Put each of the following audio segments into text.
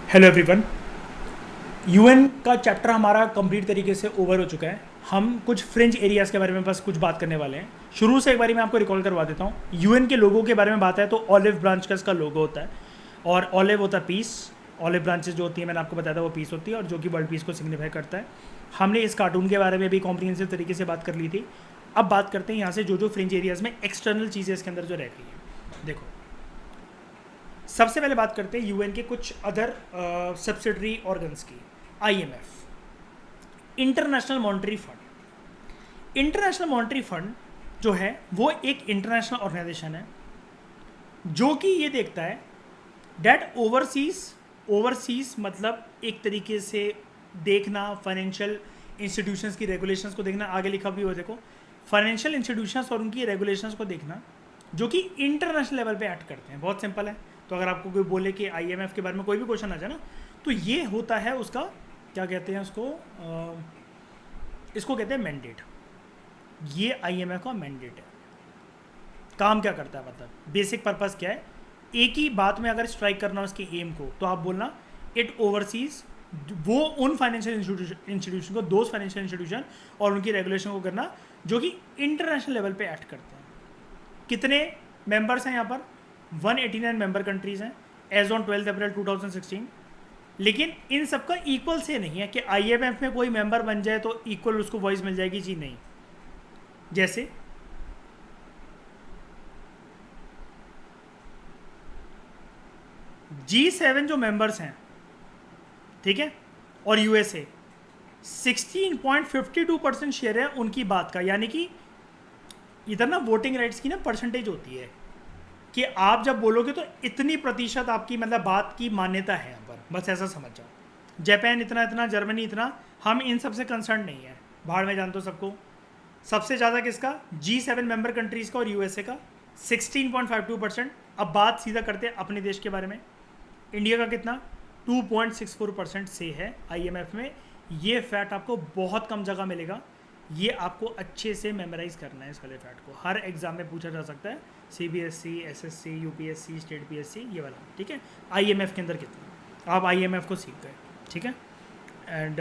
Hello everyone. UN का chapter हमारा complete तरीके से ओवर हो चुका है। हम कुछ फ्रिंज एरियाज़ के बारे में बस कुछ बात करने वाले हैं। शुरू से एक बारी मैं आपको रिकॉल करवा देता हूँ। यूएन के लोगों के बारे में बात है तो ऑलिव ब्रांच का इसका लोगो होता है और ऑलिव होता है पीस। ऑलिव ब्रांचेस जो होती है मैंने आपको बताया था वो पीस होती है और जो कि वर्ल्ड पीस को सिग्निफाई करता है। हमने इस कार्टून के बारे में भी कॉम्प्रिहेंसिव तरीके से बात कर ली थी। अब बात करते हैं यहाँ से जो जो फ्रिंज एरियाज़ में एक्सटर्नल चीज़ें इसके अंदर जो रह गई हैं। देखो, सबसे पहले बात करते हैं यूएन के कुछ अदर सब्सिडरी ऑर्गन्स की। IMF, international monetary fund. International monetary fund जो है वो एक इंटरनेशनल ऑर्गेनाइजेशन है जो कि ये देखता है डेट ओवरसीज मतलब एक तरीके से देखना, फाइनेंशियल इंस्टीट्यूशंस की रेगुलेशंस को देखना। आगे लिखा भी हो देखो, फाइनेंशियल इंस्टीट्यूशंस और उनकी रेगुलेशंस को देखना जो कि इंटरनेशनल लेवल पे एक्ट करते हैं। बहुत सिंपल है। तो अगर आपको कोई बोले कि आईएमएफ के बारे में कोई भी क्वेश्चन आ जाए ना, तो ये होता है उसका क्या कहते हैं उसको, इसको कहते हैं मैंडेट। ये आईएमएफ का मैंडेट है। काम क्या करता है, मतलब बेसिक पर्पस क्या है। एक ही बात में अगर स्ट्राइक करना उसके एम को, तो आप बोलना इट ओवरसीज वो उन फाइनेंशियल इंस्टीट्यूशन को, दोस्त फाइनेंशियल इंस्टीट्यूशन और उनकी रेगुलेशन को करना जो कि इंटरनेशनल लेवल पे एक्ट करते हैं। कितने मेंबर्स हैं यहाँ पर? 189 मेंबर कंट्रीज़ हैं एज ऑन 12 अप्रैल 2016। लेकिन इन सबका इक्वल से नहीं है कि आईएमएफ में कोई मेंबर बन जाए तो इक्वल उसको वॉइस मिल जाएगी जी, नहीं। जैसे G7 जो मेंबर्स हैं, ठीक है, और यूएसए 16.52% शेयर है उनकी बात का। यानी कि इधर ना वोटिंग राइट्स की ना परसेंटेज होती है कि आप जब बोलोगे तो इतनी प्रतिशत आपकी मतलब बात की मान्यता है यहाँ पर, बस ऐसा समझ जाओ। जापान इतना इतना, जर्मनी इतना, हम इन सबसे कंसर्न नहीं है। बाहर में जानते हो सबको। सबसे ज़्यादा किसका? G7 मेंबर कंट्रीज़ का और यूएसए का 16.52%। अब बात सीधा करते हैं अपने देश के बारे में। इंडिया का कितना? 2.64% से है आईएमएफ में। ये फैक्ट आपको बहुत कम जगह मिलेगा। ये आपको अच्छे से मेमोराइज करना है। इस वाले फैक्ट को हर एग्जाम में पूछा जा सकता है। CBSE, SSC, UPSC, state PSC, ये वाला, ठीक है। आईएमएफ के अंदर कितना, आप आईएमएफ को सीख गए, ठीक है। एंड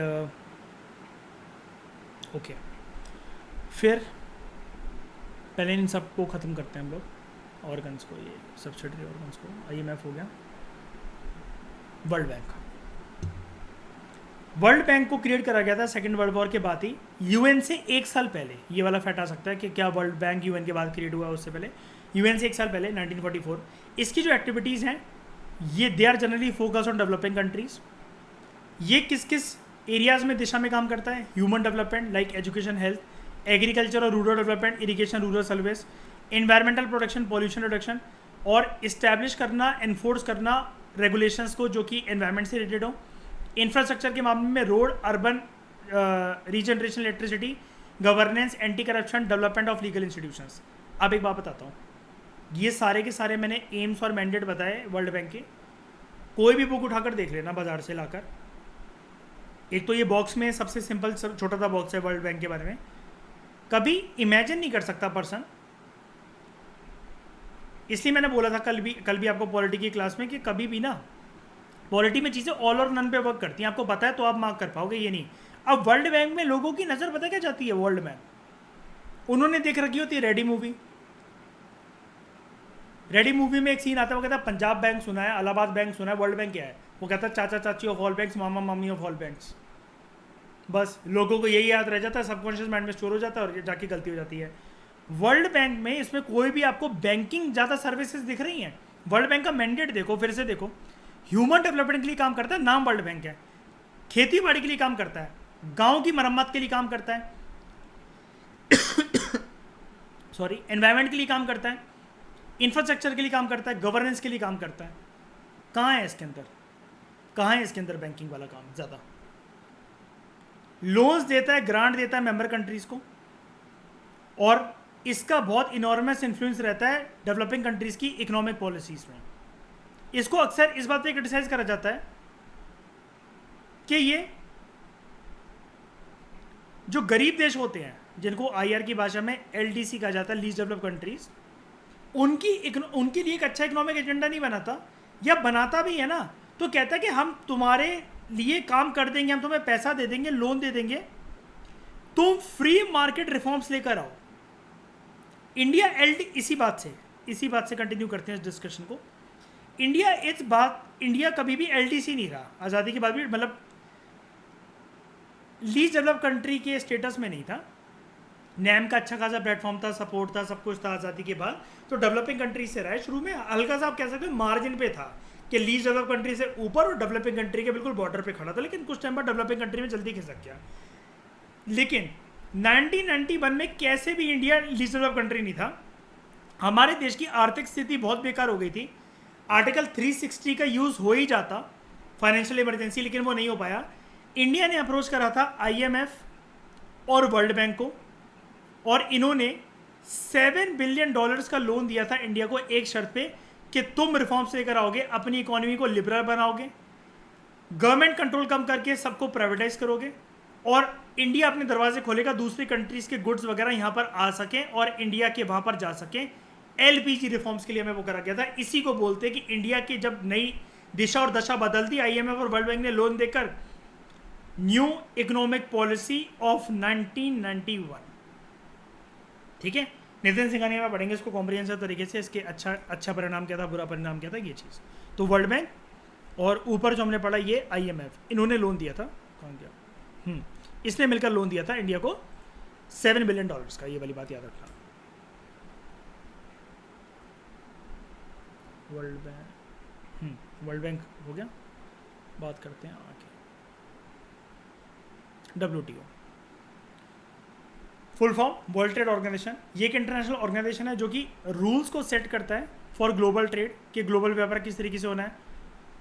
ओके, फिर पहले इन सब को ख़त्म करते हैं हम लोग, ऑर्गन्स को, ये सब्सिडरी ऑर्गन्स को। आईएमएफ हो गया। वर्ल्ड बैंक, वर्ल्ड बैंक को क्रिएट करा गया था सेकेंड वर्ल्ड वॉर के बाद ही, यूएन से एक साल पहले। ये वाला फैक्ट आ सकता है कि क्या वर्ल्ड बैंक यूएन के बाद क्रिएट हुआ, उससे पहले यूएन से एक साल पहले 1944। इसकी जो एक्टिविटीज़ हैं ये they are generally focus on developing countries. ये किस किस एरियाज़ में दिशा में काम करता है? Human development like education, health, agriculture और rural development, irrigation, rural service, environmental protection, pollution reduction, और इस्टेब्लिश करना, एनफोर्स करना रेगुलेशंस को जो कि एनवायरमेंट से रिलेटेड हो। इंफ्रास्ट्रक्चर के मामले में road, urban regeneration, electricity, governance, anti corruption, development of legal institutions. अब एक बात बताता हूँ, ये सारे के सारे मैंने एम्स और मैंडेट बताए वर्ल्ड बैंक के। कोई भी बुक उठाकर देख लेना बाजार से लाकर। एक तो ये बॉक्स में सबसे सिंपल छोटा सा बॉक्स है वर्ल्ड बैंक के बारे में। कभी इमेजिन नहीं कर सकता पर्सन, इसलिए मैंने बोला था कल भी आपको पॉलिटी की क्लास में कि कभी भी ना पॉलिटी में चीज़ें ऑल और नन पे वर्क करती हैं। आपको पता है तो आप मार्क कर पाओगे, ये नहीं। अब वर्ल्ड बैंक में लोगों की नज़र पता क्या जाती है? वर्ल्ड बैंक उन्होंने देख रखी होती है रेडी मूवी। रेडी मूवी में एक सीन आता है, वो कहता है पंजाब बैंक सुना है, इलाहाबाद बैंक सुना है, वर्ल्ड बैंक क्या है? वो कहता है चाचा चाची ऑफ ऑल बैंक्स, मामा मामी ऑफ ऑल बैंक्स। बस लोगों को यही याद रह जाता है, सबकॉन्शियस माइंड में स्टोर हो जाता है और जाके गलती हो जाती है। वर्ल्ड बैंक में इसमें कोई भी आपको बैंकिंग ज़्यादा सर्विसेज दिख रही हैं? वर्ल्ड बैंक का मैंडेट देखो, फिर से देखो। ह्यूमन डेवलपमेंट के लिए काम करता है, नाम वर्ल्ड बैंक है। खेती बाड़ी के लिए काम करता है, गांव की मरम्मत के लिए काम करता है, सॉरी, एनवायरनमेंट के लिए काम करता है, इंफ्रास्ट्रक्चर के लिए काम करता है, गवर्नेंस के लिए काम करता है। कहाँ है इसके अंदर, कहाँ है इसके अंदर बैंकिंग वाला काम? ज़्यादा लोन्स देता है, ग्रांट देता है मेंबर कंट्रीज़ को, और इसका बहुत इनॉर्मस इन्फ्लुएंस रहता है डेवलपिंग कंट्रीज़ की इकोनॉमिक पॉलिसीज़ में। इसको अक्सर इस बात पे क्रिटिसाइज करा जाता है कि ये जो गरीब देश होते हैं, जिनको आईआर की भाषा में एलडीसी कहा जाता है, लीस्ट डेवलप कंट्रीज, उनके लिए एक अच्छा इकोनॉमिक एजेंडा नहीं बनाता, या बनाता भी है ना तो कहता है कि हम तुम्हारे लिए काम कर देंगे, हम तुम्हें पैसा दे देंगे, लोन दे देंगे, तुम फ्री मार्केट रिफॉर्म्स लेकर आओ। इंडिया एल्ड इसी बात से कंटिन्यू करते हैं इस डिस्कशन को। इंडिया कभी भी एलटीसी नहीं रहा, आज़ादी के बाद भी, मतलब लीस्ट डेवलप कंट्री के स्टेटस में नहीं था। नैम का अच्छा खासा प्लेटफॉर्म था, सपोर्ट था, सब कुछ था आज़ादी के बाद, तो डेवलपिंग कंट्री से रहा है। शुरू में हल्का सा आप कह सकते हो मार्जिन पे था कि लीस्ट डेवलप कंट्री से ऊपर और डेवलपिंग कंट्री के बिल्कुल बॉर्डर पे खड़ा था, लेकिन कुछ टाइम बाद डेवलपिंग कंट्री में जल्दी खिसक गया। लेकिन 1991 में कैसे भी इंडिया लीस्ट डेवलप कंट्री नहीं था। हमारे देश की आर्थिक स्थिति बहुत बेकार हो गई थी। आर्टिकल 360 का यूज़ हो ही जाता फाइनेंशियल इमरजेंसी, लेकिन वो नहीं हो पाया। इंडिया ने अप्रोच करा था IMF और वर्ल्ड बैंक को, और इन्होंने $7 बिलियन का लोन दिया था इंडिया को, एक शर्त पे कि तुम रिफॉर्म्स लेकर आओगे, अपनी इकोनॉमी को लिबरल बनाओगे, गवर्नमेंट कंट्रोल कम करके सबको प्राइवेटाइज करोगे, और इंडिया अपने दरवाजे खोलेगा, दूसरी कंट्रीज़ के गुड्स वगैरह यहाँ पर आ सकें और इंडिया के वहाँ पर जा सकें। LPG रिफॉर्म्स के लिए हमें वो करा गया था। इसी को बोलते हैं कि इंडिया की जब नई दिशा और दशा बदल दी, IMF और वर्ल्ड बैंक ने लोन देकर, न्यू इकोनॉमिक पॉलिसी ऑफ 1991। ठीक है, नितिन सिंघानिया में पढ़ेंगे इसको कॉम्प्रिहेंसिव तरीके से, इसके अच्छा परिणाम क्या था, बुरा परिणाम क्या था, ये चीज़। तो वर्ल्ड बैंक और ऊपर जो हमने पढ़ा ये IMF, इन्होंने लोन दिया था। कौन दिया? इसने मिलकर लोन दिया था इंडिया को $7 बिलियन का, ये वाली बात याद रखना। वर्ल्ड बैंक हो गया। बात करते हैं आगे WTO, full form world trade organisation. ये एक इंटरनेशनल ऑर्गेनाइजेशन है जो कि रूल्स को सेट करता है फॉर ग्लोबल ट्रेड, कि ग्लोबल व्यापार किस तरीके से होना है।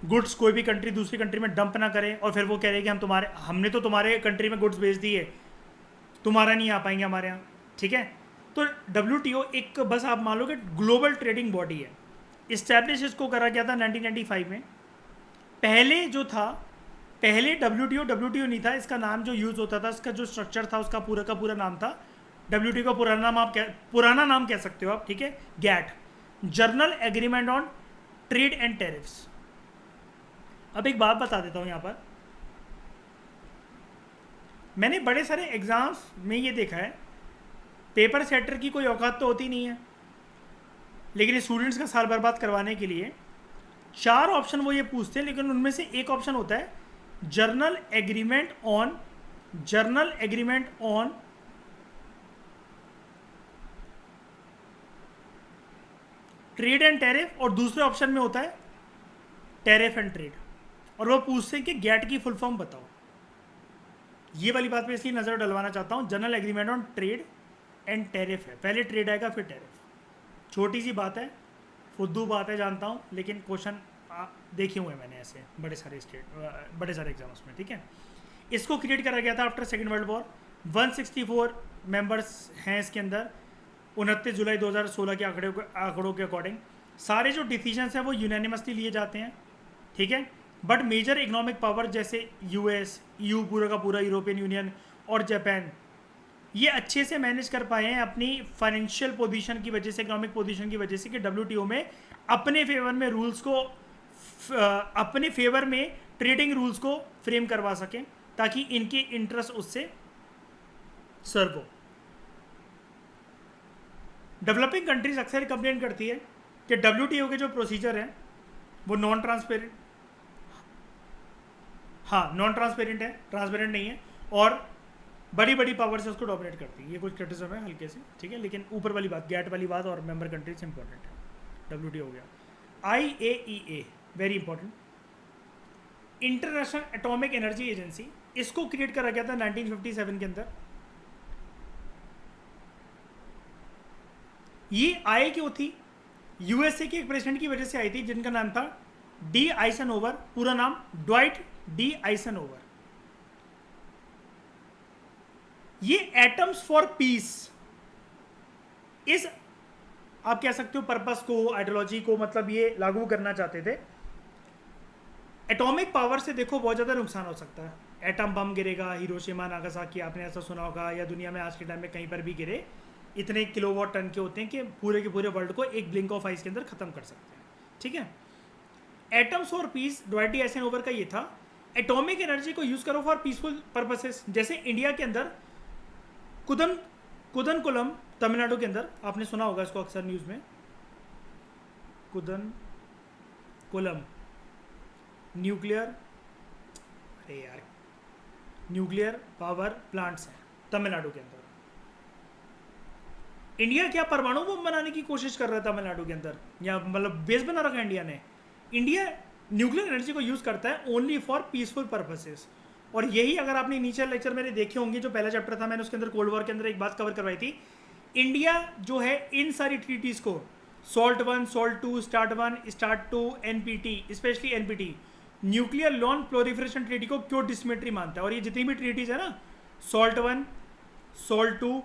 गुड्स कोई भी कंट्री दूसरी कंट्री में डंप ना करे और फिर वो कह रहे कि हमने तो तुम्हारे कंट्री में गुड्स भेज दिए, तुम्हारा नहीं आ पाएंगे हमारे यहाँ। ठीक है, तो WTO एक, बस आप मान लो कि ग्लोबल ट्रेडिंग बॉडी है। इस्टेब्लिश इसको करा गया था 1995 में। पहले जो था, पहले WTO नहीं था, इसका नाम जो यूज़ होता था, इसका जो स्ट्रक्चर था, उसका पूरा का पूरा नाम था WTO का पुराना नाम कह सकते हो आप। ठीक है, GATT, journal agreement on trade and tariffs. अब एक बात बता देता हूँ यहाँ पर, मैंने बड़े सारे एग्जाम्स में ये देखा है, पेपर सेटर की कोई औकात तो होती नहीं है, लेकिन स्टूडेंट्स का साल बर्बाद करवाने के लिए 4 ऑप्शन वो ये पूछते हैं, लेकिन उनमें से एक ऑप्शन होता है journal agreement on trade and tariff, और दूसरे ऑप्शन में होता है टैरिफ एंड ट्रेड, और वो पूछते हैं कि GATT की फुल फॉर्म बताओ। ये वाली बात मैं इसलिए नज़र डलवाना चाहता हूँ, general agreement on trade and tariff है, पहले ट्रेड आएगा फिर टैरिफ। छोटी सी बात है, फुद्दू बात है जानता हूँ, लेकिन क्वेश्चन देखे हुए मैंने ऐसे बड़े सारे एग्जाम्स में। ठीक है, इसको क्रिएट करा गया था after second world war. 164 members हैं इसके अंदर। 29 जुलाई 2016 के आंकड़ों के अकॉर्डिंग सारे जो डिसीजंस हैं वो यूनानिमसली लिए जाते हैं। ठीक है, बट मेजर इकोनॉमिक पावर जैसे US, EU पूरा का पूरा, यूरोपियन यूनियन और जापान, ये अच्छे से मैनेज कर पाए हैं अपनी फाइनेंशियल पोजीशन की वजह से, इकोनॉमिक पोजीशन की वजह से, कि WTO में अपने फेवर में रूल्स को, अपने फेवर में ट्रेडिंग रूल्स को फ्रेम करवा सकें, ताकि इनके इंटरेस्ट उससे सर्व हो। डेवलपिंग कंट्रीज अक्सर कंप्लेंट करती है कि WTO के जो प्रोसीजर हैं वो नॉन ट्रांसपेरेंट है, ट्रांसपेरेंट नहीं है, और बड़ी बड़ी पावर से उसको डोमिनेट करती है। ये कुछ क्रिटिसिज्म है हल्के से। ठीक है, लेकिन ऊपर वाली बात, GATT वाली बात और मेंबर कंट्रीज इंपॉर्टेंट है। WTO हो गया। IAEA very important, international atomic energy agency, इसको क्रिएट करा गया था 1957 के अंदर। ये आई क्यों थी? USA के एक प्रेसिडेंट की वजह से आई थी, जिनका नाम था D. आइजनहोवर, पूरा नाम ड्वाइट D. आइजनहोवर। ये एटम्स फॉर पीस, इस आप कह सकते हो पर्पस को, आइडियोलॉजी को, मतलब ये लागू करना चाहते थे। एटॉमिक पावर से देखो बहुत ज़्यादा नुकसान हो सकता है। एटम बम गिरेगा, हिरोशिमा नागासाकी, आपने ऐसा सुना होगा, या दुनिया में आज के टाइम में कहीं पर भी गिरे, इतने किलोवाट टन के होते हैं कि पूरे के पूरे वर्ल्ड को एक ब्लिंक ऑफ आइज के अंदर ख़त्म कर सकते हैं। ठीक है, atoms for peace Dwight D Eisenhower का ये था, एटॉमिक एनर्जी को यूज करो फॉर पीसफुल पर्पसेस। जैसे इंडिया के अंदर कुदनकुलम तमिलनाडु के अंदर, आपने सुना होगा इसको अक्सर न्यूज में, कुदनकुलम न्यूक्लियर पावर प्लांट्स हैं तमिलनाडु के अंदर। इंडिया क्या परमाणु बम बनाने की कोशिश कर रहा है तमिलनाडु के अंदर, या मतलब बेस बना रखा है इंडिया ने? इंडिया न्यूक्लियर एनर्जी को यूज करता है ओनली फॉर पीसफुल पर्पसेस। और यही अगर आपने नीचे लेक्चर मेरे देखे होंगे, जो पहला चैप्टर था मैंने उसके अंदर कोल्ड वॉर के अंदर एक बात कवर करवाई थी। इंडिया जो है इन सारी ट्रीटीज को, salt 1, salt 2, start 1, start 2, NPT, specially NPT, nuclear non proliferation treaty को क्यों डिसमिलिट्री मानता है। और ये जितनी भी ट्रीटीज है ना, salt 1, salt 2,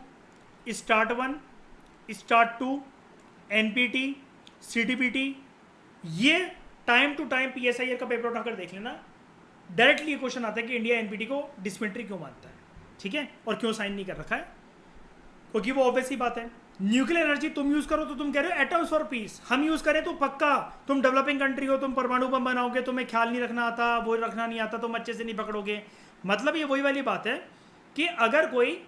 start 1, start 2, NPT, CTPT, ये टाइम टू टाइम पीएसआईआर का पेपर उठाकर देख लेना, डायरेक्टली ये क्वेश्चन आता है कि इंडिया एनपीटी को डिसमिलिट्री क्यों मानता है, ठीक है, और क्यों साइन नहीं कर रखा है। क्योंकि वो ऑब्वियस ही बात है, न्यूक्लियर एनर्जी तुम यूज करो तो तुम कह रहे हो एटम्स फॉर पीस, हम यूज करें तो पक्का तुम डेवलपिंग कंट्री हो, तुम परमाणु बम बनाओगे, तुम्हें ख्याल नहीं रखना आता, वो रखना नहीं आता, तुम अच्छे से नहीं पकड़ोगे। मतलब ये वही वाली बात है कि अगर कोई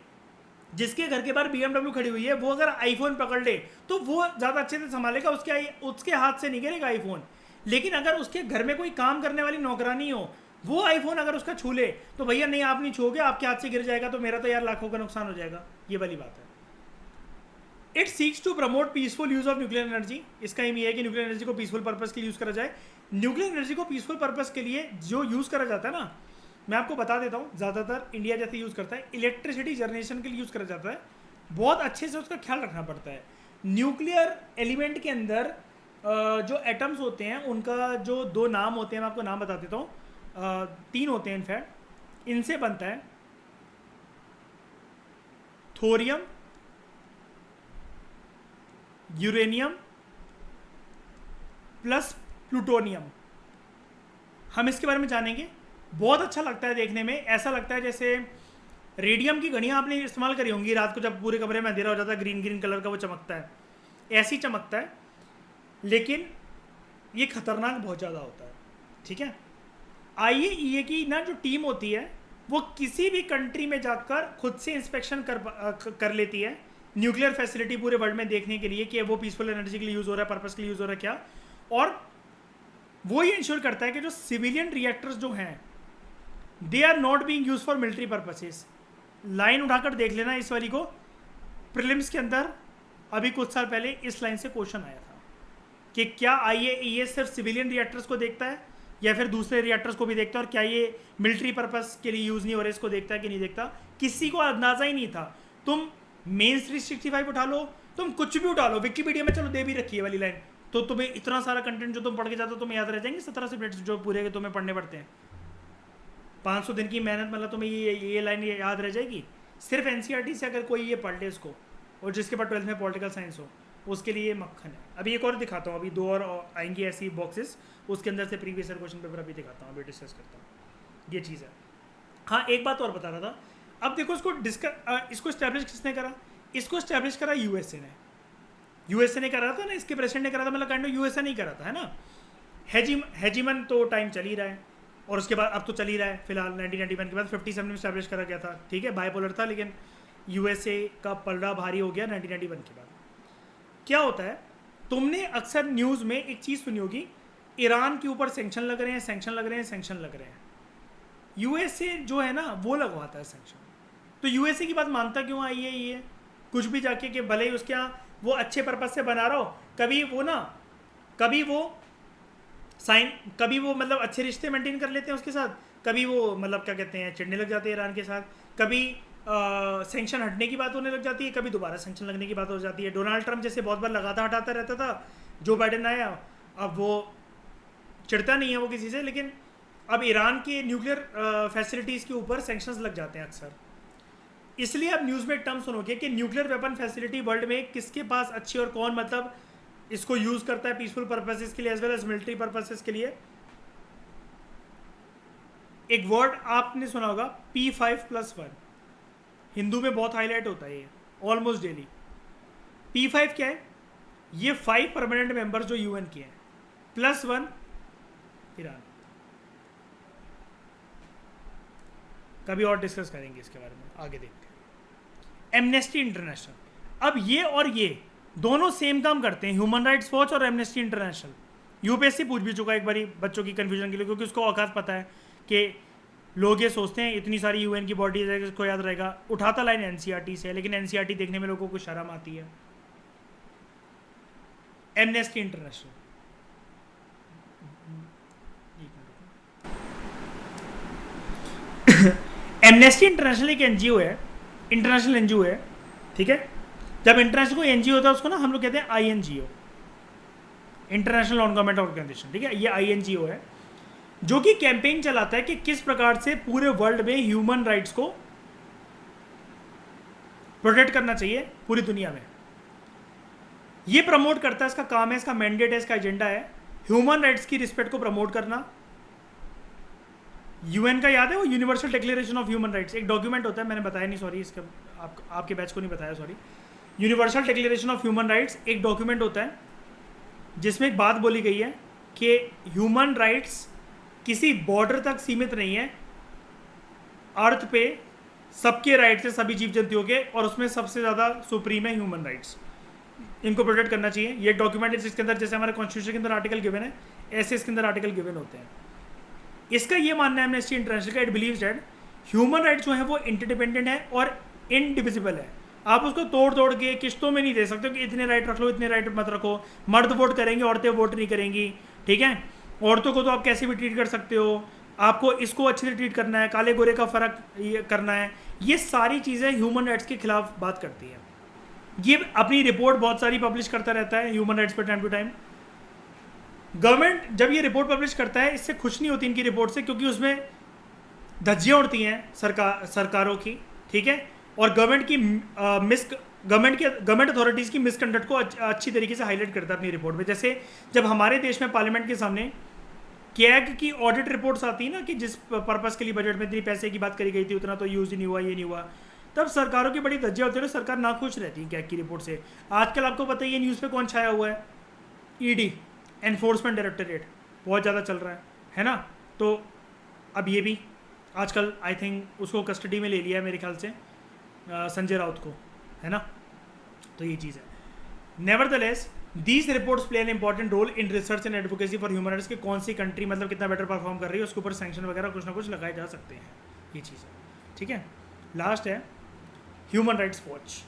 जिसके घर के बाहर BMW खड़ी हुई है, वो अगर आईफोन पकड़ ले तो वो ज़्यादा अच्छे से संभालेगा, उसके हाथ से नहीं गिरेगा आईफोन। लेकिन अगर उसके घर में कोई काम करने वाली नौकरानी हो, वो आईफोन अगर उसका छू ले तो भैया नहीं, आप नहीं छूओगे, आपके हाथ से गिर जाएगा, तो मेरा तो यार लाखों का नुकसान हो जाएगा। ये वाली बात है। It seeks to promote peaceful use of nuclear energy. इसका एम ये है कि न्यूक्लियर एनर्जी को पीसफुल पर्पस के लिए यूज करा जाए। न्यूक्लियर एनर्जी को पीसफुल पर्पस के लिए जो यूज करा जाता है ना, मैं आपको बता देता हूँ, ज़्यादातर इंडिया जैसे यूज़ करता है, इलेक्ट्रिसिटी जनरेशन के लिए यूज़ करा जाता है। बहुत अच्छे से उसका ख्याल रखना पड़ता है। न्यूक्लियर एलिमेंट के अंदर जो एटम्स होते हैं उनका जो 2 नाम होते हैं, मैं आपको नाम बता देता हूँ, 3 होते हैं इनफैक्ट। इनसे बनता है थोरियम, यूरेनियम प्लस प्लूटोनियम। हम इसके बारे में जानेंगे। बहुत अच्छा लगता है देखने में, ऐसा लगता है जैसे रेडियम की घड़ियाँ आपने इस्तेमाल करी होंगी रात को, जब पूरे कमरे में अंधेरा हो जाता है, ग्रीन ग्रीन कलर का वो चमकता है, ऐसी चमकता है। लेकिन ये खतरनाक बहुत ज़्यादा होता है, ठीक है। IAEA की ना जो टीम होती है, वो किसी भी कंट्री में जाकर खुद से इंस्पेक्शन कर लेती है न्यूक्लियर फैसिलिटी पूरे वर्ल्ड में, देखने के लिए कि वो पीसफुल एनर्जी के लिए यूज़ हो रहा है, पर्पस के लिए यूज़ हो रहा है क्या। और वो ये इंश्योर करता है कि जो सिविलियन रिएक्टर्स जो हैं, they are not being use for military purposes. Line उठाकर देख लेना इस वाली को, प्रीलिम्स के अंदर अभी कुछ साल पहले इस लाइन से क्वेश्चन आया था कि क्या IAEA सिर्फ सिविलियन रिएक्टर्स को देखता है या फिर दूसरे रिएक्टर्स को भी देखता है, और क्या ये मिलिट्री पर्पस के लिए यूज़ नहीं हो रहे, इसको देखता है कि नहीं देखता। किसी को अंदाजा ही नहीं था। तुम मेंस 365 उठा लो, तुम कुछ भी उठा लो, विकिपीडिया में चलो दे भी रखी है वाली लाइन, तो तुम्हें इतना सारा कंटेंट जो तुम पढ़ के जाते हो तुम्हें याद रह जाएंगे 17 से मिनट जो पूरे तुम्हें पढ़ने पड़ते हैं। 500 दिन की मेहनत, मतलब तुम्हें ये लाइन याद रह जाएगी। सिर्फ NCERT से अगर कोई ये पढ़ ले इसको, और जिसके पास 12th में पॉलिटिकल साइंस हो, उसके लिए मक्खन है। अभी एक और दिखाता हूँ, अभी 2 और आएंगी ऐसी बॉक्सेस, उसके अंदर से प्रीवियस ईयर क्वेश्चन पेपर अभी दिखाता हूँ, अभी डिस्कस करता हूँ। ये चीज़ है। हाँ, एक बात और बता रहा था। अब देखो इसको इस्टेब्लिश किसने करा? इसको इस्टेब्लिश करा USA ने। USA ने करा था ना, इसके प्रेसिडेंट ने करा था, मतलब काइंड ऑफ USA नहीं करा था, है ना। हेजिमन तो टाइम चल ही रहा है, और उसके बाद अब तो चल ही रहा है फिलहाल। 1991 के बाद 57 में इस्टेब्लिश करा गया था, ठीक है, बायपोलर था, लेकिन USA का पलड़ा भारी हो गया 1991 के बाद। क्या होता है, तुमने अक्सर न्यूज़ में एक चीज़ सुनी होगी, ईरान के ऊपर सैंक्शन लग रहे हैं, सैंक्शन लग रहे हैं, सैंक्शन लग रहे हैं। USA जो है ना, वो लगवाता है सैंक्शन। तो USA की बात मानता क्यों आई है ये? कुछ भी जाके कि भले ही उसके यहाँ वो अच्छे पर्पज से बना रहा हो, कभी वो मतलब अच्छे रिश्ते मेंटेन कर लेते हैं उसके साथ, कभी वो मतलब क्या कहते हैं, चिढ़ने लग जाते हैं ईरान के साथ, कभी सैंक्शन हटने की बात होने लग जाती है, कभी दोबारा सैंक्शन लगने की बात हो जाती है। डोनाल्ड ट्रंप जैसे बहुत बार लगाता हटाता रहता था, जो बाइडेन आया, अब वो चिढ़ता नहीं है वो किसी से, लेकिन अब ईरान के न्यूक्लियर फैसिलिटीज़ के ऊपर सैंक्शंस लग जाते हैं अक्सर। इसलिए अब न्यूज़ में एक टर्म सुनोगे कि न्यूक्लियर वेपन फैसिलिटी वर्ल्ड में किसके पास अच्छी, और कौन मतलब इसको यूज़ करता है पीसफुल पर्पसेस के लिए as well as military purposes के लिए। एक वर्ड आपने सुना होगा, P5+1, हिंदू में बहुत हाईलाइट होता है ये ऑलमोस्ट डेली। P5 क्या है? ये 5 परमानेंट मेंबर्स जो UN के हैं, +1 ईरान। कभी और डिस्कस करेंगे इसके बारे में, आगे देखते हैं। एमनेस्टी इंटरनेशनल, अब ये और ये दोनों सेम काम करते हैं, ह्यूमन राइट्स वॉच और एमनेस्टी इंटरनेशनल। यूपीएससी पूछ भी चुका एक बारी बच्चों की कन्फ्यूजन के लिए, क्योंकि उसको औकात पता है कि लोग ये सोचते हैं इतनी सारी यूएन की बॉडीज है इसको याद रहेगा। उठाता लाइन एनसीईआरटी से, लेकिन एनसीईआरटी देखने में लोगों को शर्म आती है। एमनेस्टी इंटरनेशनल, एमनेस्टी इंटरनेशनल एक एनजीओ है, इंटरनेशनल एनजीओ है, ठीक है। जब इंटरनेशनल कोई एनजीओ होता है उसको ना हम लोग कहते हैं INGO, international non government organisation, ठीक है। ये आईएनजीओ है जो कि कैंपेन चलाता है कि किस प्रकार से पूरे वर्ल्ड में ह्यूमन राइट्स को प्रोटेक्ट करना चाहिए पूरी दुनिया में। ये प्रमोट करता है, इसका काम है, इसका मैंडेट है, इसका एजेंडा है ह्यूमन राइट्स की रिस्पेक्ट को प्रमोट करना। यूएन का याद है वो universal declaration of human rights, एक डॉक्यूमेंट होता है, मैंने बताया नहीं, सॉरी, इसका आपके बैच को नहीं बताया, sorry. Universal declaration of human rights एक डॉक्यूमेंट होता है जिसमें एक बात बोली गई है कि ह्यूमन राइट्स किसी बॉर्डर तक सीमित नहीं है, अर्थ पे सबके राइट्स है, सभी जीव जंतुओं के, और उसमें सबसे ज़्यादा सुप्रीम है ह्यूमन राइट्स। इनको प्रोटेक्ट करना चाहिए। ये डॉक्यूमेंट है जिसके अंदर जैसे हमारे कॉन्स्टिट्यूशन के अंदर आर्टिकल गिवन है, ऐसे इसके अंदर आर्टिकल गिवन होते हैं। इसका ये मानना है एमनेस्टी इंटरनेशनल का, it believes that human rights जो है वो इंटरडिपेंडेंट है और इनडिविजिबल है। आप उसको तोड़ तोड़ के किस्तों में नहीं दे सकते कि इतने राइट रख लो, इतने राइट मत रखो। मर्द वोट करेंगे, औरतें वोट नहीं करेंगी, ठीक है। औरतों को तो आप कैसे भी ट्रीट कर सकते हो, आपको इसको अच्छे से ट्रीट करना है, काले गोरे का फर्क ये करना है, ये सारी चीज़ें ह्यूमन राइट्स के खिलाफ बात करती है। ये अपनी रिपोर्ट बहुत सारी पब्लिश करता रहता है ह्यूमन राइट्स पर टाइम टू टाइम। गवर्नमेंट जब ये रिपोर्ट पब्लिश करता है इससे खुश नहीं होती इनकी रिपोर्ट से, क्योंकि उसमें धज्जियाँ उड़ती हैं सरकारों की, ठीक है, और गवर्नमेंट अथॉरिटीज़ की मिसकंडक्ट को अच्छी तरीके से हाईलाइट करता है अपनी रिपोर्ट में। जैसे जब हमारे देश में पार्लियामेंट के सामने कैग की ऑडिट रिपोर्ट्स आती है ना कि जिस पर्पस के लिए बजट में इतनी पैसे की बात करी गई थी उतना तो यूज ही नहीं हुआ, ये नहीं हुआ, तब सरकारों की बड़ी धज्जियाँ होती है, सरकार नाखुश रहती है कैग की रिपोर्ट से। आजकल आपको पता ही है न्यूज़ पे कौन छाया हुआ है, ईडी, एनफोर्समेंट डायरेक्टोरेट, बहुत ज़्यादा चल रहा है ना। तो अब ये भी आजकल आई थिंक उसको कस्टडी में ले लिया है मेरे ख्याल से संजय राउत को, है ना। तो ये चीज़ है। Nevertheless these reports play an important role in research and advocacy for human rights, कि कौन सी कंट्री मतलब कितना बेटर परफॉर्म कर रही है, उसके ऊपर सैंक्शन वगैरह कुछ ना कुछ लगाए जा सकते हैं, ये चीज़ है, ठीक है। लास्ट है ह्यूमन राइट्स वॉच,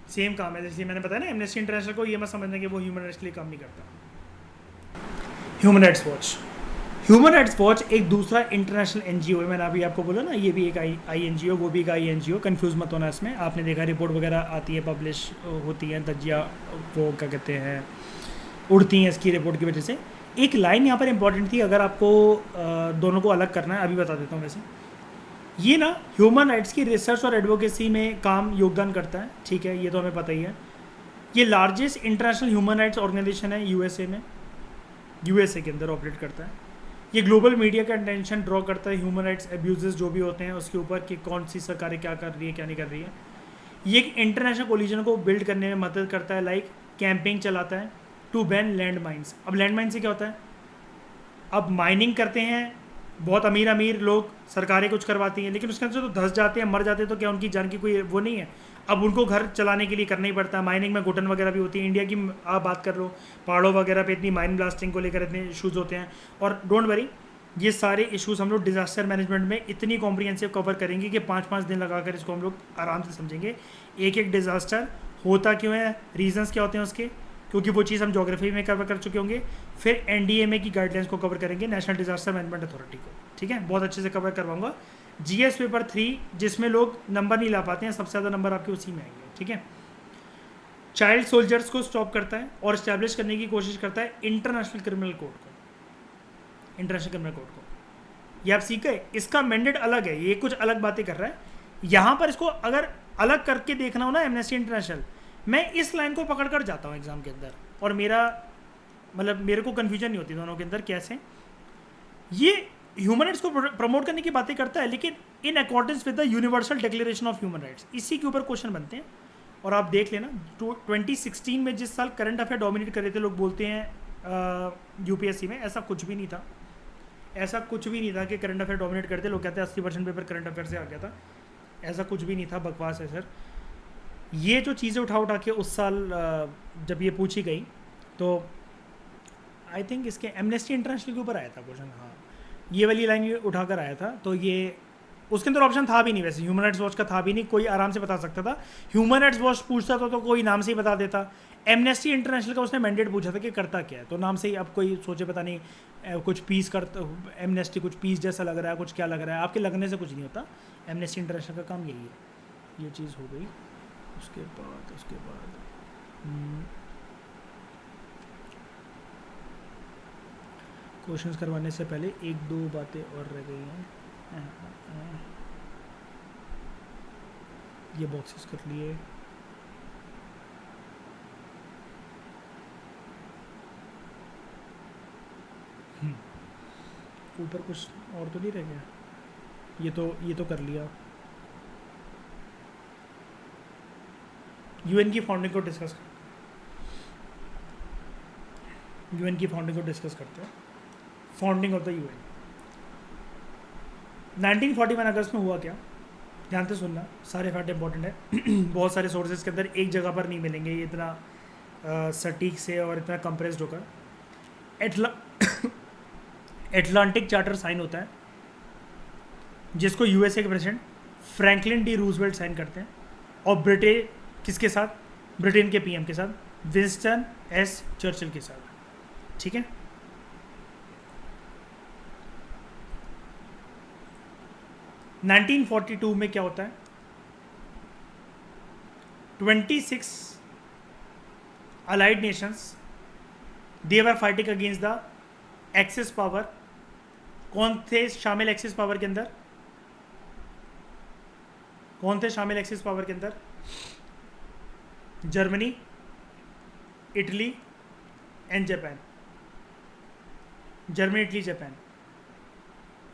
सेम काम है जैसे मैंने बताया ना एमनेस्टी इंटरनेशनल को, ये मत समझना कि वो ह्यूमन राइट्स के लिए काम नहीं करता। Human rights watch, human rights watch एक दूसरा इंटरनेशनल एनजीओ है, मैंने अभी आपको बोला ना, ये भी एक आई एनजीओ, वो भी एक आई एनजीओ, कंफ्यूज मत होना इसमें। आपने देखा रिपोर्ट वगैरह आती है, पब्लिश होती है, धज्जियाँ वो क्या कहते हैं उड़ती हैं इसकी रिपोर्ट की वजह से। एक लाइन यहाँ पर इंपॉर्टेंट थी, अगर आपको दोनों को अलग करना है अभी बता देता हूँ। वैसे ये ना ह्यूमन राइट्स की रिसर्च और एडवोकेसी में काम योगदान करता है, ठीक है, ये तो हमें पता ही है। ये largest international human rights organisation है यूएसए में, यूएसए के अंदर ऑपरेट करता है। ये ग्लोबल मीडिया का अटेंशन ड्रॉ करता है ह्यूमन राइट्स एब्यूजेस जो भी होते हैं उसके ऊपर, कि कौन सी सरकारें क्या कर रही है क्या नहीं कर रही है। ये एक इंटरनेशनल कोलिजन को बिल्ड करने में मदद करता है, लाइक कैंपेन चलाता है टू बैन लैंड माइंस। अब लैंड माइन से क्या होता है, अब माइनिंग करते हैं बहुत अमीर लोग, सरकारें कुछ करवाती हैं, लेकिन उसके अंदर तो धंस जाते हैं, मर जाते हैं, तो क्या उनकी जान की कोई वो नहीं है। अब उनको घर चलाने के लिए करना ही पड़ता है। माइनिंग में घुटन वगैरह भी होती है। इंडिया की आप बात कर लो, पहाड़ों वगैरह पे इतनी माइन ब्लास्टिंग को लेकर इतने इशूज़ होते हैं। और डोंट वरी, ये सारे इश्यूज हम लोग डिजास्टर मैनेजमेंट में इतनी कॉम्प्रिहेंसिव कवर करेंगे कि 5-5 दिन लगाकर इसको हम लोग आराम से समझेंगे। एक एक डिजास्टर होता क्यों है, रीजंस क्या होते हैं उसके, क्योंकि वो चीज़ हम ज्योग्राफी में कवर कर चुके होंगे। फिर एनडीएमए की गाइडलाइंस को कवर करेंगे, नेशनल डिजास्टर मैनेजमेंट अथॉरिटी को, ठीक है, बहुत अच्छे से कवर करवाऊंगा। जीएस पेपर 3 जिसमें लोग नंबर नहीं ला पाते हैं, सबसे ज़्यादा नंबर आपके उसी में आएंगे, ठीक है। चाइल्ड सोल्जर्स को स्टॉप करता है और इस्टेब्लिश करने की कोशिश करता है इंटरनेशनल क्रिमिनल कोड को, इंटरनेशनल क्रिमिनल कोड को। ये आप सीख गए, इसका मैंडेट अलग है, ये कुछ अलग बातें कर रहा है। यहाँ पर इसको अगर अलग करके देखना हो ना एमनेस्टी इंटरनेशनल, मैं इस लाइन को पकड़ कर जाता हूँ एग्जाम के अंदर, और मेरे को कन्फ्यूजन नहीं होती दोनों के अंदर कैसे। ये ह्यूमन राइट्स को प्रमोट करने की बातें करता है, लेकिन in accordance with the universal declaration of human rights, इसी के ऊपर क्वेश्चन बनते हैं। और आप देख लेना 2016 में जिस साल करंट अफेयर डोमिनेट कर रहे थे, लोग बोलते हैं यूपीएससी में, ऐसा कुछ भी नहीं था। ऐसा कुछ भी नहीं था कि करंट अफेयर डोमिनेट करते, लोग कहते हैं 80% पेपर करंट अफेयर से आ गया था, ऐसा कुछ भी नहीं था, बकवास है सर। ये जो चीज़ें उठा के उस साल जब ये पूछी गई तो आई थिंक इसके एमनेस्टी इंटरनेशनल के ऊपर आया था क्वेश्चन, हाँ ये वाली लाइन उठा कर आया था, तो ये उसके अंदर ऑप्शन था भी नहीं वैसे, ह्यूमन राइट्स वॉच का था भी नहीं, कोई आराम से बता सकता था। ह्यूमन राइट्स वॉच पूछता था तो कोई नाम से ही बता देता। एमनेस्टी इंटरनेशनल का उसने मैंडेट पूछा था कि करता क्या है, तो नाम से ही अब कोई सोचे पता नहीं कुछ पीस करता, एमनेस्टी कुछ पीस जैसा लग रहा है, कुछ क्या लग रहा है, आपके लगने से कुछ नहीं होता। एमनेस्टी इंटरनेशनल का काम यही है। ये चीज़ हो गई। उसके बाद क्वेश्चंस करवाने से पहले एक दो बातें और रह गई हैं। ये बॉक्सेस कर लिए। ऊपर कुछ और तो नहीं रह गया? ये तो कर लिया। यूएन की फाउंडिंग को डिस्कस करते हैं। फाउंडिंग ऑफ द यूएन 1941 अगस्त में हुआ क्या, ध्यान से सुनना, सारे फैक्ट इंपॉर्टेंट है। बहुत सारे सोर्सेज के अंदर एक जगह पर नहीं मिलेंगे ये इतना सटीक से और इतना कंप्रेस्ड होकर। एटलांटिक चार्टर साइन होता है जिसको यूएसए के president Franklin D Roosevelt sign करते हैं, और ब्रिटेन किसके साथ, ब्रिटेन के पीएम के साथ, विंस्टन एस चर्चिल के साथ, ठीक है। नाइनटीन 1942 में क्या होता है, 26 allied Nations they were fighting against the axis power. कौन थे शामिल एक्सिस पावर के अंदर, Germany, Italy and Japan. Germany, Italy, Japan,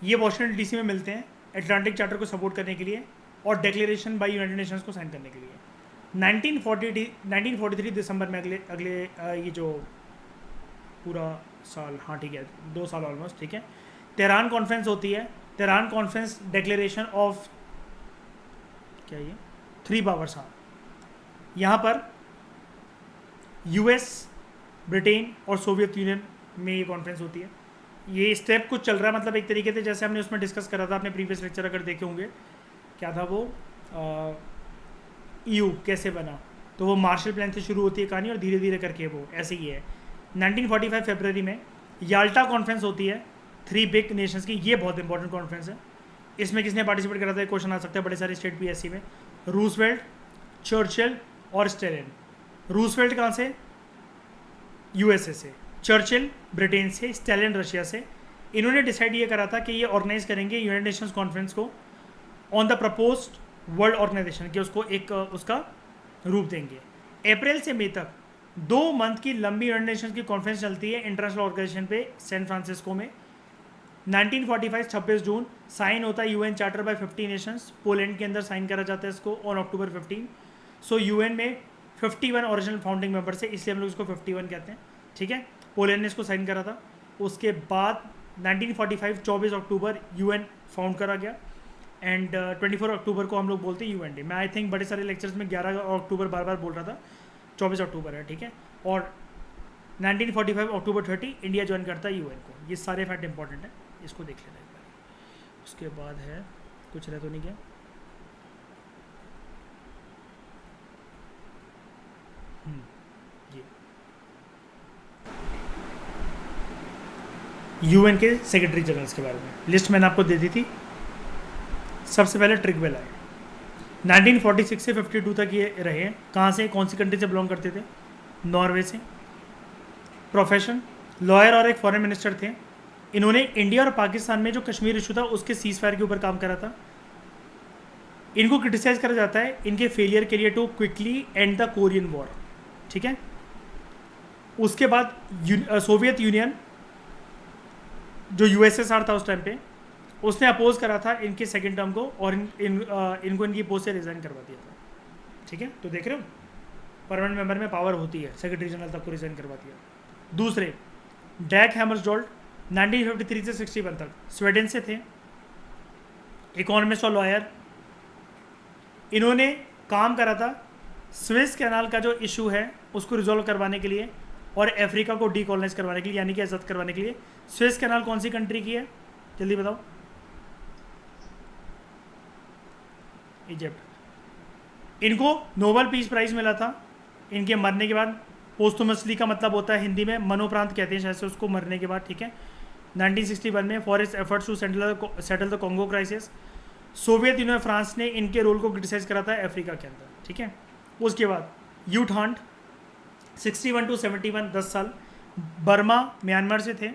ये वॉशिंगटन डीसी में मिलते हैं एटलांटिक चार्टर को सपोर्ट करने के लिए और डिक्लेरेशन बाय यूनाइटेड नेशंस को साइन करने के लिए। 1943 दिसंबर में अगले ये जो पूरा साल, हाँ ठीक है, 2 साल ऑलमोस्ट, ठीक है, तेहरान कॉन्फ्रेंस होती है। तेहरान कॉन्फ्रेंस डिक्लेरेशन ऑफ क्या, ये 3 पावर्स, हाँ, यहाँ पर यूएस, ब्रिटेन और सोवियत यूनियन में ये कॉन्फ्रेंस होती है। ये स्टेप कुछ चल रहा है, मतलब एक तरीके से जैसे हमने उसमें डिस्कस करा था, अपने प्रीवियस लेक्चर अगर देखे होंगे, क्या था वो, ईयू कैसे बना, तो वो मार्शल प्लान से शुरू होती है कहानी और धीरे धीरे करके वो ऐसे ही है। 1945 फरवरी में याल्टा कॉन्फ्रेंस होती है 3 बिग नेशंस की, ये बहुत इंपॉर्टेंट कॉन्फ्रेंस है। इसमें किसने पार्टिसिपेट करा था, क्वेश्चन आ सकता है बड़े सारे स्टेट पीएससी में। रूजवेल्ट, चर्चिल और स्टेलिन। रूजवेल्ट कहाँ से, यूएसए से, चर्चिल ब्रिटेन से, स्टेलिन रशिया से। इन्होंने डिसाइड ये करा था कि ये ऑर्गेनाइज करेंगे यूनाइटेड नेशंस कॉन्फ्रेंस को on the proposed world organisation, कि उसको एक उसका रूप देंगे। अप्रैल से मई तक 2 मंथ की लंबी यूनाइटेड नेशंस की कॉन्फ्रेंस चलती है इंटरनेशनल ऑर्गेनाइजेशन पे सैन फ्रांसिस्को में। 1945 26 जून साइन होता है UN charter by 50 nations. Poland के अंदर साइन करा जाता है इसको ऑन अक्टूबर 15। सो यूएन में 51 ओरिजिनल फाउंडिंग मेंबर्स है, इसलिए हम लोग इसको 51 कहते हैं, ठीक है। पोलैंड ने इसको साइन करा था। उसके बाद 1945 24 अक्टूबर यूएन फाउंड करा गया एंड 24 अक्टूबर को हम लोग बोलते हैं यूएन डे। मैं आई थिंक बड़े सारे लेक्चर्स में 11 अक्टूबर बार बार बोल रहा था, 24 अक्टूबर है, ठीक है। और 1945 अक्टूबर 30 इंडिया ज्वाइन करता है यूएन को। ये सारे फैक्ट इंपॉर्टेंट है, इसको देख लेना एक बार। उसके बाद है कुछ रह तो नहीं गया, ये यूएन के सेक्रेटरी जनरल्स के बारे में लिस्ट मैंने आपको दे दी थी। सबसे पहले ट्रिगवेल आए, 1946 से 52 तक ये रहे। कहाँ से, कौन सी कंट्री से बिलोंग करते थे, नॉर्वे से। प्रोफेशन लॉयर और एक फॉरेन मिनिस्टर थे। इन्होंने इंडिया और पाकिस्तान में जो कश्मीर इशू था उसके सीज फायर के ऊपर काम करा था। इनको क्रिटिसाइज करा जाता है इनके फेलियर के लिए to quickly and the Korean war, ठीक है। उसके बाद सोवियत यूनियन जो यूएसएसआर था उस टाइम पे, उसने अपोज करा था इनके सेकेंड टर्म को और इनको इनकी पोस्ट से रिजाइन करवा दिया था, ठीक है। तो देख रहे हो परमानेंट मेंबर में पावर होती है, सेक्रेटरी जनरल तक को रिजाइन करवा दिया। दूसरे डैग हैमर्सडोल्ट 1953 से 61 तक स्वीडन से थे, इकोनॉमिस्ट और लॉयर। इन्होंने काम करा था स्विस कैनाल का जो इशू है उसको रिजॉल्व करवाने के लिए और अफ्रीका को डीकोलोनाइज करवाने के लिए, यानी कि आज़ाद करवाने के लिए। स्विस कैनाल कौन सी कंट्री की है, जल्दी बताओ? इजिप्ट। इनको नोबेल पीस प्राइज मिला था इनके मरने के बाद। पोस्टुमसली का मतलब होता है हिंदी में मनोप्रांत कहते हैं शायद से उसको, मरने के बाद, ठीक है। 1961 में for its efforts to settle the Congo crisis. Soviet Union France ने इनके रोल को क्रिटिसाइज करा था अफ्रीका के अंदर, ठीक है। उसके बाद यूथांड 61 to 71 10 साल बर्मा म्यांमार से थे,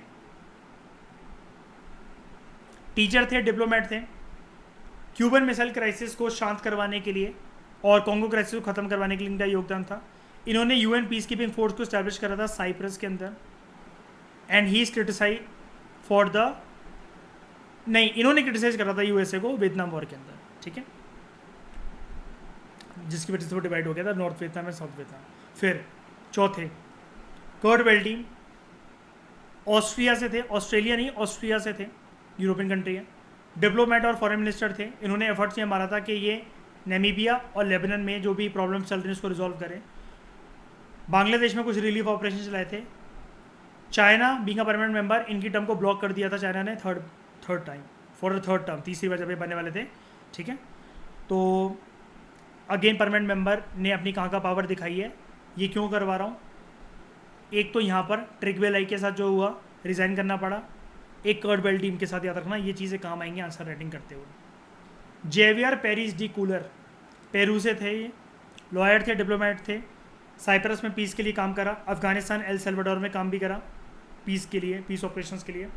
टीचर थे, डिप्लोमेट थे। क्यूबन मिसाइल क्राइसिस को शांत करवाने के लिए और कॉन्गो क्राइसिस को ख़त्म करवाने के लिए इनका योगदान था। इन्होंने यूएन पीस कीपिंग फोर्स को स्टैब्लिश करा था साइप्रस के अंदर। And he is criticise for the नहीं, इन्होंने क्रिटिसाइज करा था यूएसए को वियतनाम वॉर के अंदर, ठीक है, जिसकी वजह से वो डिवाइड हो गया था नॉर्थ वियतनाम और साउथ वियतनाम। फिर चौथे कर्ट वेल्टिन ऑस्ट्रिया से थे, ऑस्ट्रेलिया नहीं ऑस्ट्रिया से थे, यूरोपियन कंट्री है। डिप्लोमेट और फॉरेन मिनिस्टर थे। इन्होंने एफर्ट्स ये मारा था कि ये नामीबिया और लेबनान में जो भी प्रॉब्लम्स चल रही हैं उसको रिजॉल्व करें। बांग्लादेश में कुछ रिलीफ ऑपरेशन चलाए थे। China being a permanent member, इनकी टर्म को ब्लॉक कर दिया था चाइना ने third time for the third term, तीसरी बार जब ये बनने वाले थे, ठीक है। तो अगेन परमानेंट मेंबर ने अपनी कहाँ का पावर दिखाई है। ये क्यों करवा रहा हूँ, एक तो यहाँ पर ट्रिगवेलाई के साथ जो हुआ रिज़ाइन करना पड़ा, एक कर्ट वेल्टिन के साथ याद रखना, ये चीज़ें काम आएंगी आंसर राइटिंग करते हुए। Javier Perez de Cuellar Peru से थे, ये लॉयर थे, डिप्लोमेट थे। साइप्रस में पीस के लिए काम करा, अफगानिस्तान एल सल्वाडोर में काम भी करा पीस के लिए, पीस ऑपरेशंस के लिए।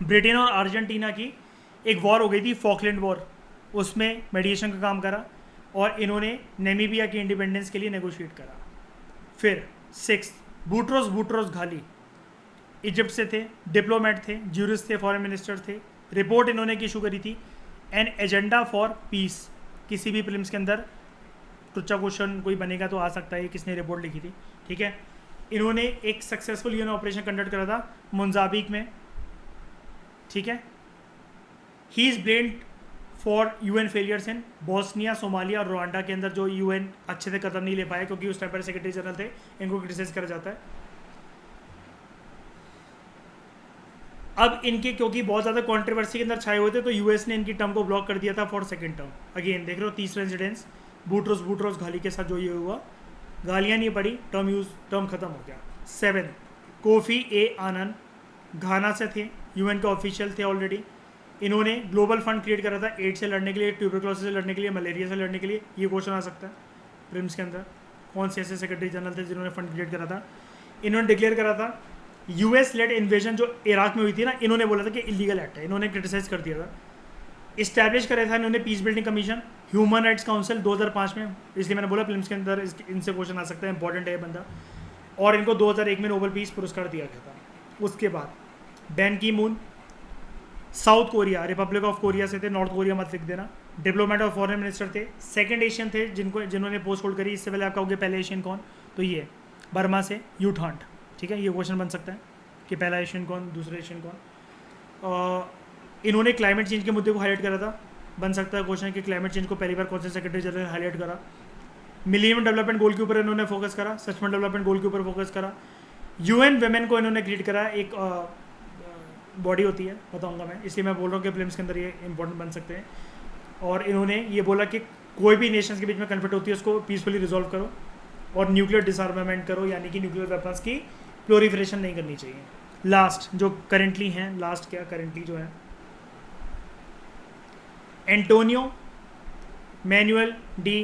ब्रिटेन और अर्जेंटीना की एक वॉर हो गई थी फॉकलैंड वॉर, उसमें मेडिएशन का काम करा और इन्होंने नामीबिया की इंडिपेंडेंस के लिए नेगोशिएट करा। फिर सिक्स बूट्रोस घाली इजिप्ट से थे, डिप्लोमेट थे, ज्यूरिस्ट थे, फॉरेन मिनिस्टर थे। रिपोर्ट इन्होंने इशू करी थी एन एजेंडा फॉर पीस। किसी भी फिल्म्स के अंदर टुच्चा क्वेश्चन कोई बनेगा तो आ सकता है किसने रिपोर्ट लिखी थी, ठीक है। इन्होंने एक सक्सेसफुल यूएन ऑपरेशन कंडक्ट करा था मोजाम्बिक में, ठीक है। He is blamed for UN failures in Bosnia, Somalia और रुवांडा के अंदर जो यूएन अच्छे से कदम नहीं ले पाए क्योंकि उस टाइम पर सेक्रेटरी जनरल थे, इनको क्रिटिसाइज करा जाता है। अब इनके क्योंकि बहुत ज़्यादा कंट्रोवर्सी के अंदर छाए हुए थे तो यूएस ने इनकी टर्म को ब्लॉक कर दिया था फॉर सेकंड टर्म। अगेन देख रहे हो तीसरा इंसिडेंस बूट्रोस घाली के साथ जो ये हुआ, गालियाँ नहीं पड़ी, टर्म खत्म हो गया। 7 कोफी ए आनन घाना से थे, यूएन के ऑफिशियल थे ऑलरेडी। इन्होंने ग्लोबल फंड क्रिएट करा था एड्स से लड़ने के लिए, ट्यूबरक्लोसिस से लड़ने के लिए, मलेरिया से लड़ने के लिए। ये क्वेश्चन आ सकता है प्रीलिम्स के अंदर, कौन से ऐसे सेक्रेटरी जनरल थे जिन्होंने फंड क्रिएट करा था। इन्होंने डिक्लेयर करा था यूएस लेड इन्वेजन जो इराक में हुई थी ना, इन्होंने बोला था कि इलीगल एक्ट है, इन्होंने क्रिटिसाइज कर दिया था। इस्टेब्लिश करा था इन्होंने peace building commission, human rights council 2005 में, इसलिए मैंने बोला फिल्म्स के अंदर इनसे क्वेश्चन आ सकता है, इंपॉर्टेंट है ये बंदा। और इनको 2001 में नोबेल पीस पुरस्कार दिया गया था। उसके बाद बैन की moon south Korea, Republic of Korea से थे, नॉर्थ कोरिया मत लिख देना। डिप्लोमेट और फॉरेन मिनिस्टर थे। सेकंड एशियन थे जिन्होंने पोस्ट होल्ड करी। इससे पहले आप कहोगे पहले एशियन कौन, तो ये बर्मा से यूथांड, ठीक है। ये क्वेश्चन बन सकता है कि पहला एशियन कौन, दूसरा एशियन कौन। इन्होंने क्लाइमेट चेंज के मुद्दे को हाईलाइट करा था, बन सकता है क्वेश्चन कि क्लाइमेट चेंज को पहली बार कौन से सेक्रेटरी जनरल ने हाईलाइट करा। मिलेनियम डेवलपमेंट गोल के ऊपर इन्होंने फोकस करा, सस्टेनेबल डेवलपमेंट गोल के ऊपर फोकस करा। यूएन वुमेन को इन्होंने क्रिएट करा, एक बॉडी होती है, बताऊंगा मैं, इसलिए मैं बोल रहा हूँ कि फिल्म्स के अंदर ये इंपॉर्टेंट बन सकते हैं। और इन्होंने ये बोला कि कोई भी नेशंस के बीच में कन्फ्लिक्ट होती है उसको पीसफुली रिजॉल्व करो और न्यूक्लियर डिसआर्मामेंट करो, यानी कि न्यूक्लियर वेपन्स की प्लोरीफरेशन नहीं करनी चाहिए। लास्ट जो करेंटली हैं, लास्ट क्या करेंटली जो है, Antonio manual de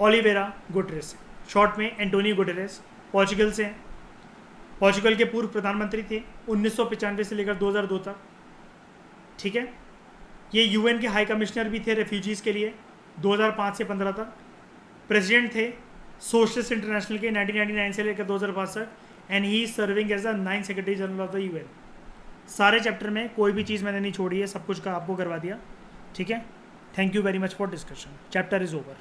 Oliveira Guterres, short में एंटोनियो गुटेरेस, पोर्चुगल से हैं। पोर्चुगल के पूर्व प्रधानमंत्री थे 1995 से लेकर 2002 तक, ठीक है। ये यूएन के हाई कमिश्नर भी थे रेफ्यूजीज़ के लिए 2005 से 15 तक। प्रेसिडेंट थे सोशलिस्ट इंटरनेशनल के 1999 से लेकर 2005 तक। And he serving as the 9th secretary general of the UN. सारे चैप्टर में कोई भी चीज़ मैंने नहीं छोड़ी है, सब कुछ का आपको करवा दिया, ठीक है। Thank you very much for discussion. Chapter is over.